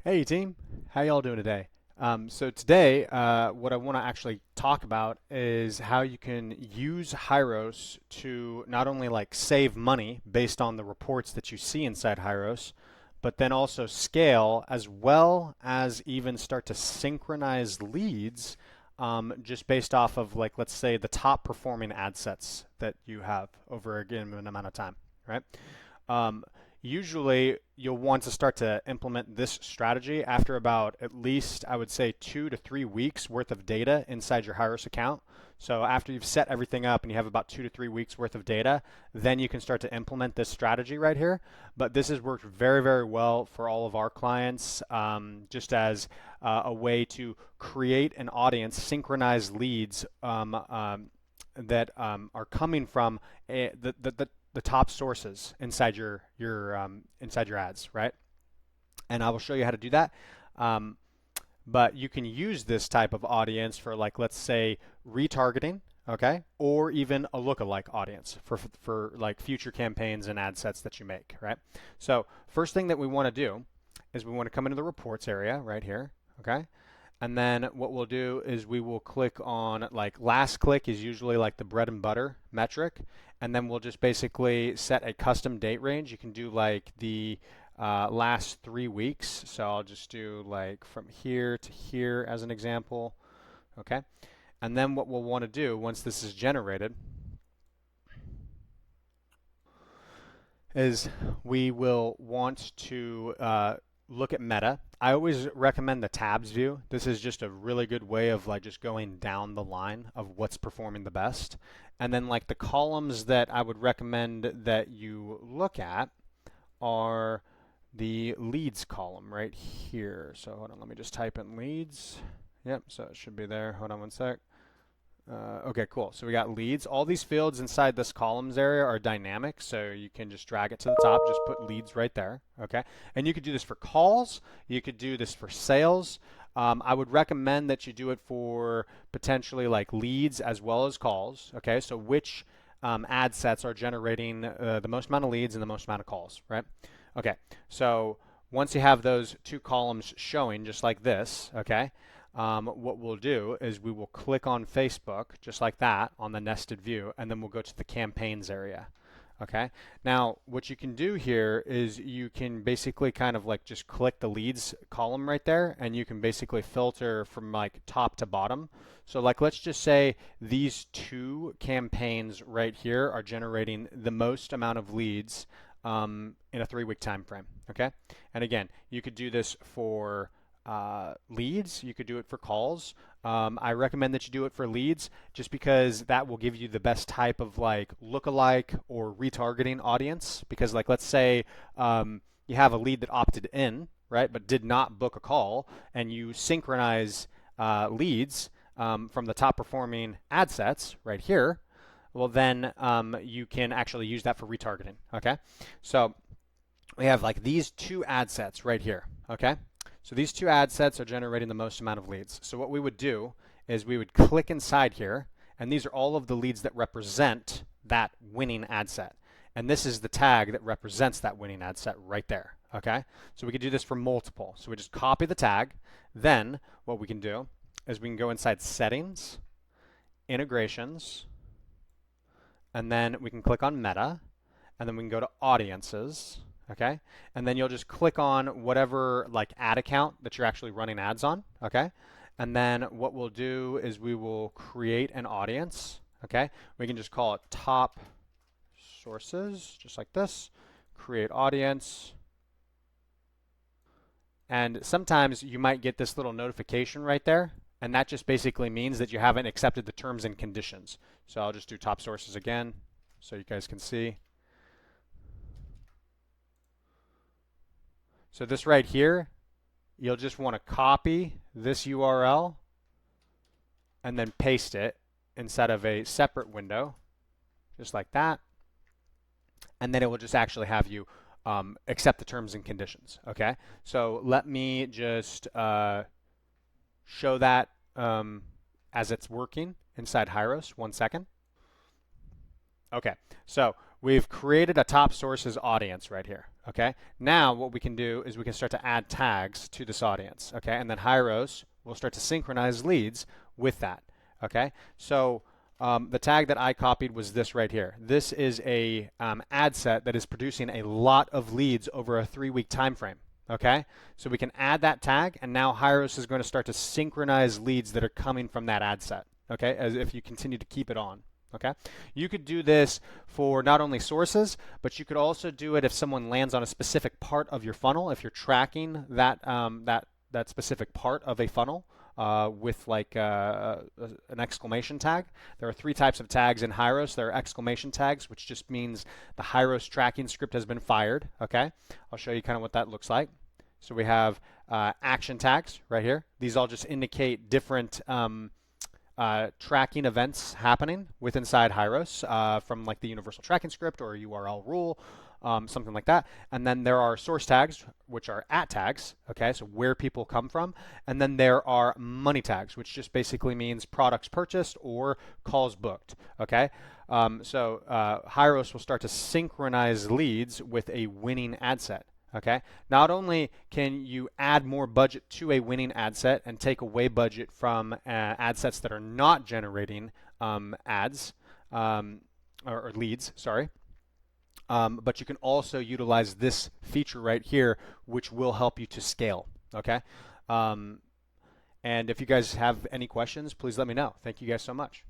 Hey team, how y'all doing today? So today, what I want to actually talk about is how you can use Hyros to not only like save money based on the reports that you see inside Hyros, but then also scale as well as even start to synchronize leads just based off of like let's say the top performing ad sets that you have over a given amount of time, right? Um, Usually, you'll want to start to implement this strategy after about at least, I would say, 2 to 3 weeks worth of data inside your Hyros account. So after you've set everything up and you have about 2 to 3 weeks worth of data, then you can start to implement this strategy right here. But this has worked very, very well for all of our clients, just as a way to create an audience, synchronize leads that are coming from the top sources inside your ads, right? And I will show you how to do that. Um, but you can use this type of audience for like let's say retargeting, okay, or even a lookalike audience for like future campaigns and ad sets that you make, right? So first thing that we want to do is we want to come into the reports area right here, okay? And then what we'll do is we will click on like last click is usually like the bread and butter metric. And then we'll just basically set a custom date range. You can do like the last 3 weeks. So I'll just do like from here to here as an example. Okay. And then what we'll want to do once this is generated is we will want to look at meta. I always recommend the tabs view. This is just a really good way of like just going down the line of what's performing the best. And then like the columns that I would recommend that you look at are the leads column right here. So hold on, let me just type in leads. Yep, so it should be there. Hold on one sec. Okay, cool. So we got leads. All these fields inside this columns area are dynamic, so you can just drag it to the top, just put leads right there, okay? And you could do this for calls. You could do this for sales. I would recommend that you do it for potentially like leads as well as calls, okay? So which ad sets are generating the most amount of leads and the most amount of calls, right? Okay, so once you have those two columns showing just like this, okay? What we'll do is we will click on Facebook just like that on the nested view, and then we'll go to the campaigns area. Okay. Now, what you can do here is you can basically kind of like just click the leads column right there, and you can basically filter from like top to bottom. So like let's just say these two campaigns right here are generating the most amount of leads in a 3-week time frame. Okay. And again, you could do this for leads. You could do it for calls. I recommend that you do it for leads just because that will give you the best type of like lookalike or retargeting audience. Because like let's say you have a lead that opted in, right, but did not book a call, and you synchronize leads from the top performing ad sets right here. Well, then you can actually use that for retargeting. Okay, so we have like these two ad sets right here. Okay. So these two ad sets are generating the most amount of leads. So what we would do is we would click inside here, and these are all of the leads that represent that winning ad set. And this is the tag that represents that winning ad set right there. Okay? So we could do this for multiple. So we just copy the tag. Then what we can do is we can go inside settings, integrations, and then we can click on meta, and then we can go to audiences. Okay, and then you'll just click on whatever like ad account that you're actually running ads on. Okay, and then what we'll do is we will create an audience. Okay, we can just call it top sources, just like this. Create audience. And sometimes you might get this little notification right there, and that just basically means that you haven't accepted the terms and conditions. So I'll just do top sources again so you guys can see. So this right here, you'll just want to copy this URL and then paste it inside of a separate window, just like that. And then it will just actually have you accept the terms and conditions. Okay, so let me just show that as it's working inside Hyros. 1 second. Okay, so we've created a top sources audience right here. Okay, now what we can do is we can start to add tags to this audience. Okay, and then Hyros will start to synchronize leads with that. Okay, so the tag that I copied was this right here. This is a ad set that is producing a lot of leads over a 3-week time frame. Okay, so we can add that tag, and now Hyros is going to start to synchronize leads that are coming from that ad set. Okay, as if you continue to keep it on. Okay, you could do this for not only sources, but you could also do it if someone lands on a specific part of your funnel. If you're tracking that that specific part of a funnel with like an exclamation tag. There are 3 types of tags in Hyros. There are exclamation tags, which just means the Hyros tracking script has been fired. Okay, I'll show you kind of what that looks like. So we have action tags right here. These all just indicate different tracking events happening with inside Hyros from like the universal tracking script or a URL rule, something like that. And then there are source tags, which are at tags, okay, so where people come from. And then there are money tags, which just basically means products purchased or calls booked, okay. So Hyros will start to synchronize leads with a winning ad set. Okay. Not only can you add more budget to a winning ad set and take away budget from ad sets that are not generating ads or leads, sorry, but you can also utilize this feature right here, which will help you to scale. Okay. And if you guys have any questions, please let me know. Thank you guys so much.